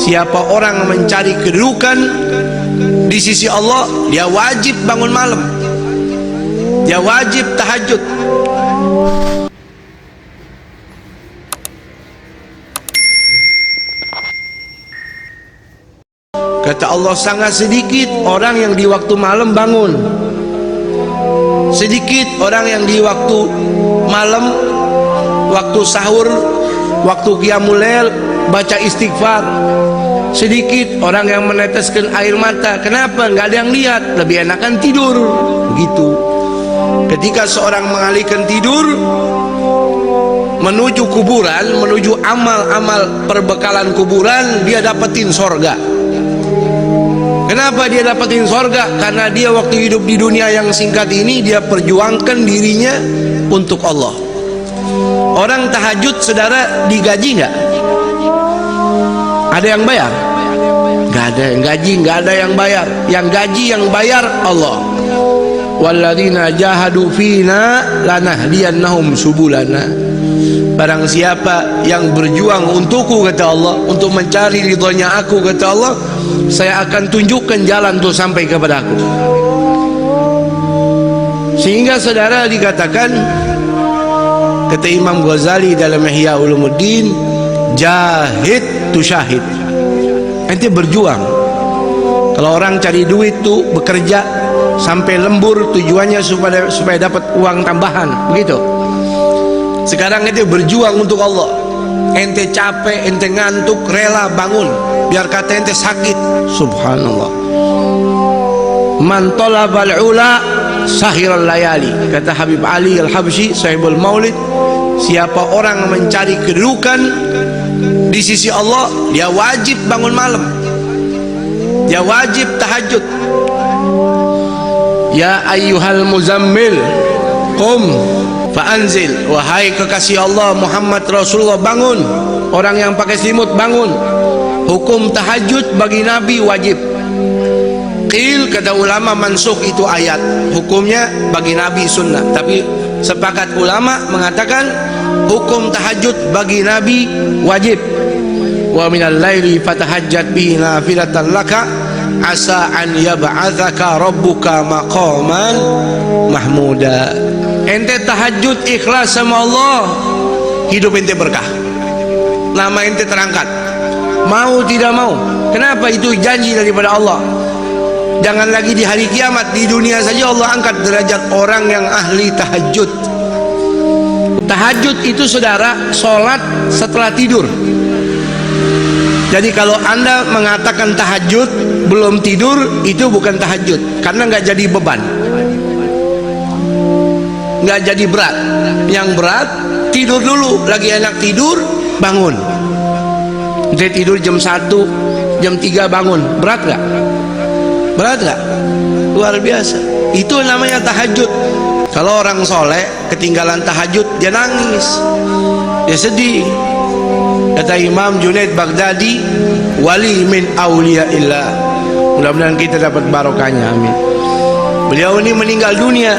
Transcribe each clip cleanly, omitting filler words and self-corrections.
siapa orang mencari kedudukan di sisi Allah, dia wajib bangun malam, dia wajib tahajud. Kata Allah, sangat sedikit orang yang di waktu malam bangun. Sedikit orang yang di waktu malam, waktu sahur, waktu qiyamul lail baca istighfar. Sedikit orang yang meneteskan air mata. Kenapa? Nggak ada yang lihat, lebih enakan tidur. Begitu. Ketika seorang mengalihkan tidur menuju kuburan, menuju amal-amal perbekalan kuburan, dia dapetin sorga. Kenapa dia dapetin sorga? Karena dia waktu hidup di dunia yang singkat ini, dia perjuangkan dirinya untuk Allah. Orang tahajud, saudara, digaji nggak? Ada yang bayar? Nggak ada yang gaji, nggak ada yang bayar. Yang gaji, yang bayar Allah. Walladzina jahadu fina lanahdiyannahum subulana. Barang siapa yang berjuang untukku, kata Allah, untuk mencari ridhonya aku, kata Allah, saya akan tunjukkan jalan tuh sampai kepada aku. Sehingga saudara dikatakan, kata Imam Ghazali dalam Ihya Ulumuddin, jahid tu syahid. Ente berjuang. Kalau orang cari duit tuh bekerja sampai lembur, tujuannya supaya dapat uang tambahan, begitu. Sekarang ente berjuang untuk Allah. Ente capek, ente ngantuk, rela bangun, biar kata ente sakit. Subhanallah. Man talabal ula sahiral layali. Kata Habib Ali Al-Habsyi, sahibul maulid, siapa orang mencari kedudukan di sisi Allah, dia wajib bangun malam, dia wajib tahajud. Ya ayyuhal muzammil qum fa'anzil. Wahai kekasih Allah Muhammad Rasulullah, bangun. Orang yang pakai selimut bangun. Hukum tahajud bagi Nabi wajib. Qil, kata ulama, mansukh itu ayat, hukumnya bagi Nabi sunnah. Tapi sepakat ulama mengatakan hukum tahajud bagi Nabi wajib. Wa minal laili fatahajjat bihi nafilatan laka asa an yab'atsaka rabbuka maqaman mahmuda. Ente tahajud ikhlas sama Allah, hidup ente berkah, nama ente terangkat, mau tidak mau. Kenapa? Itu janji daripada Allah. Jangan lagi di hari kiamat, di dunia saja Allah angkat derajat orang yang ahli tahajud. Tahajud itu, saudara, sholat setelah tidur. Jadi kalau anda mengatakan tahajud belum tidur, itu bukan tahajud, karena nggak jadi beban, nggak jadi berat. Yang berat tidur dulu, lagi enak tidur, bangun. Saya tidur jam 1, jam 3 bangun, berat gak? Berat gak? Luar biasa. Itu namanya tahajud. Kalau orang soleh ketinggalan tahajud, dia nangis, dia sedih. Kata Imam Junaid Baghdadi, wali min awliyaillah. Mudah-mudahan kita dapat barokahnya, amin. Beliau ini meninggal dunia,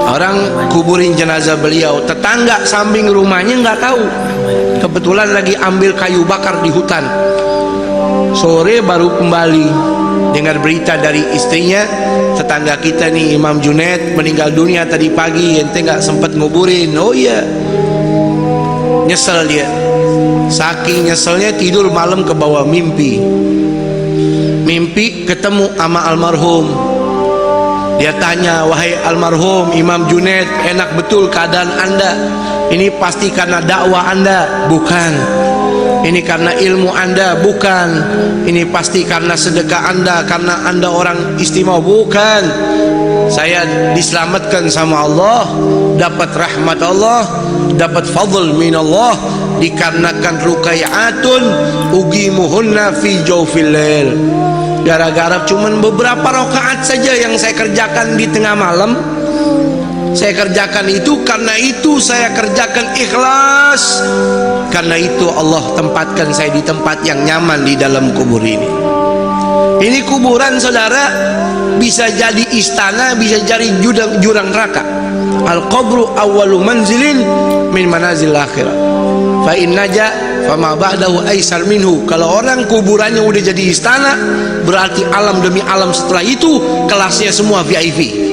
orang kuburin jenazah beliau, tetangga samping rumahnya nggak tahu, kebetulan lagi ambil kayu bakar di hutan. Sore baru kembali dengar berita dari istrinya, tetangga kita nih Imam Junaid meninggal dunia tadi pagi, ente nggak sempat nguburin. Oh iya, nyesel dia. Saking nyeselnya tidur malam ke bawah mimpi ketemu sama almarhum. Dia tanya, wahai almarhum Imam Junaid, enak betul keadaan anda? Ini pasti karena dakwah anda? Bukan. Ini karena ilmu anda? Bukan. Ini pasti karena sedekah anda, karena anda orang istimewa? Bukan. Saya diselamatkan sama Allah, dapat rahmat Allah, dapat fadl min Allah, dikarenakan rukai'atun ugimuhunna fi jawfil lail. Gara-gara cuman beberapa rakaat saja yang saya kerjakan di tengah malam, saya kerjakan itu, karena itu saya kerjakan ikhlas, karena itu Allah tempatkan saya di tempat yang nyaman di dalam kubur ini. Ini kuburan, saudara, bisa jadi istana, bisa jadi jurang neraka. Al-qabru awwalu manzilin min manazil akhirah. fa in naja fama ba'dahu aisar minhu. Kalau orang kuburannya udah jadi istana, berarti alam demi alam setelah itu kelasnya semua VIP.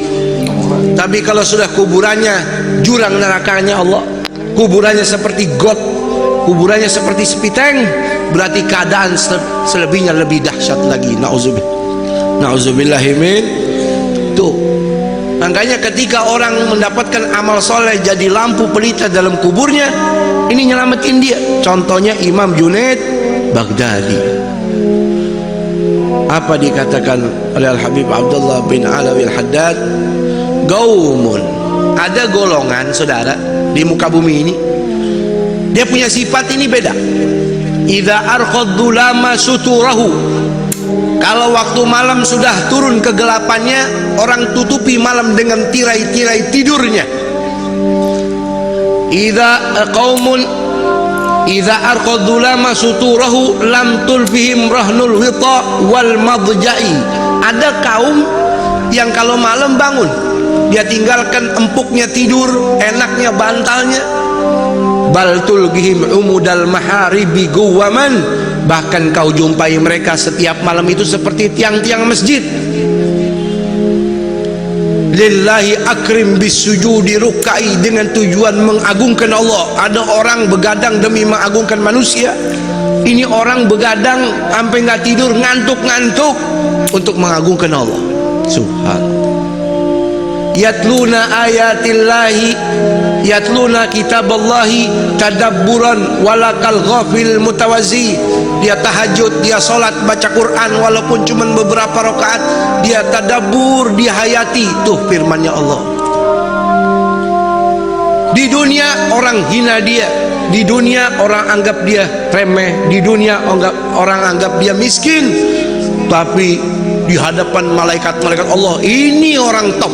Tapi kalau sudah kuburannya jurang nerakanya Allah, kuburannya seperti got, kuburannya seperti sepiteng, berarti keadaan selebihnya lebih dahsyat lagi. Na'udzubillahi min. Tuh, makanya ketika orang mendapatkan amal soleh jadi lampu pelita dalam kuburnya, ini nyelamatin dia. Contohnya Imam Junaid Baghdadi. Apa dikatakan oleh Al-Habib Abdullah bin Alawi Al-Haddad? Gaumun, ada golongan saudara di muka bumi ini, dia punya sifat ini beda. Idza arqaddu lama suturahu, kalau waktu malam sudah turun kegelapannya, orang tutupi malam dengan tirai-tirai tidurnya. Idza arqaddu lama suturahu lam tulfihim rahnul wita wal madja'i. Ada kaum yang kalau malam bangun, dia tinggalkan empuknya tidur, enaknya bantalnya. Bal tulgihim umudal maharibi guwaman, bahkan kau jumpai mereka setiap malam itu seperti tiang-tiang masjid. Lillahi akrim bisujudi rukai, dengan tujuan mengagungkan Allah. Ada orang begadang demi mengagungkan manusia. Ini orang begadang sampai nggak tidur, ngantuk-ngantuk untuk mengagungkan Allah. Subhanallah. Yatluna ayatillahi, yatluna kitaballahi tadabburan walakal ghafil mutawazi. Dia tahajud, dia sholat, baca Quran walaupun cuma beberapa rakaat, dia tadabbur, dia hayati. Tuh firmannya Allah. Di dunia orang hina dia, di dunia orang anggap dia remeh, di dunia orang anggap dia miskin, tapi di hadapan malaikat-malaikat Allah, ini orang top,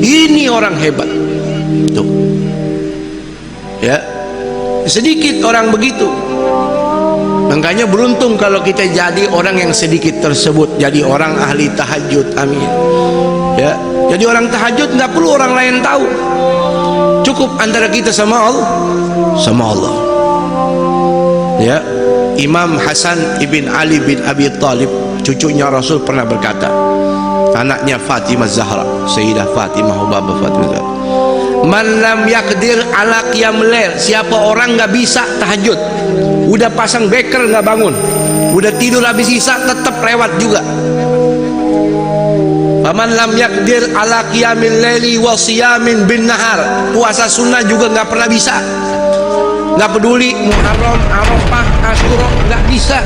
ini orang hebat. Tuh. Ya, sedikit orang begitu. Makanya beruntung kalau kita jadi orang yang sedikit tersebut, jadi orang ahli tahajud. Amin. Ya, jadi orang tahajud nggak perlu orang lain tahu, cukup antara kita sama Allah, sama Allah. Ya, Imam Hasan ibn Ali bin Abi Thalib, cucunya Rasul, pernah berkata, anaknya Fatimah Zahra, Sayyidah Fatimah Hubabah Fatimah Zahra, man lam yakdir ala qiyamul lail, siapa orang nggak bisa tahajud, udah pasang beker nggak bangun, udah tidur habis isya tetap lewat juga. Faman lam yakdir ala qiyamil laili wa siyamin bin nahar, puasa sunnah juga nggak pernah bisa, nggak peduli Muharram, Arafah, Asyura, nggak bisa.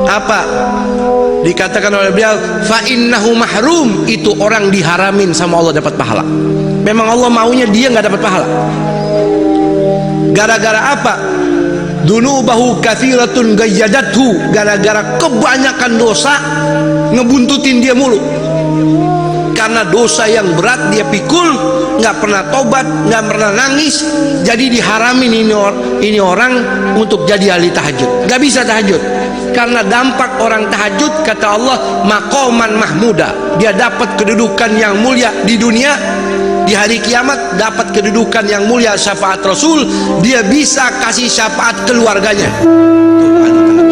Apa dikatakan oleh beliau? Fa innahu mahrum, itu orang diharamin sama Allah dapat pahala. Memang Allah maunya dia nggak dapat pahala. Gara-gara apa? Dunubahu katsiratun gayyadathu, gara-gara kebanyakan dosa ngebuntutin dia mulu. Karena dosa yang berat dia pikul, nggak pernah tobat, nggak pernah nangis, jadi diharamin ini orang untuk jadi ahli tahajud. Nggak bisa tahajud karena dampak orang tahajud, kata Allah, maqaman mahmuda, dia dapat kedudukan yang mulia di dunia, di hari kiamat dapat kedudukan yang mulia syafaat Rasul, dia bisa kasih syafaat keluarganya. Tuh,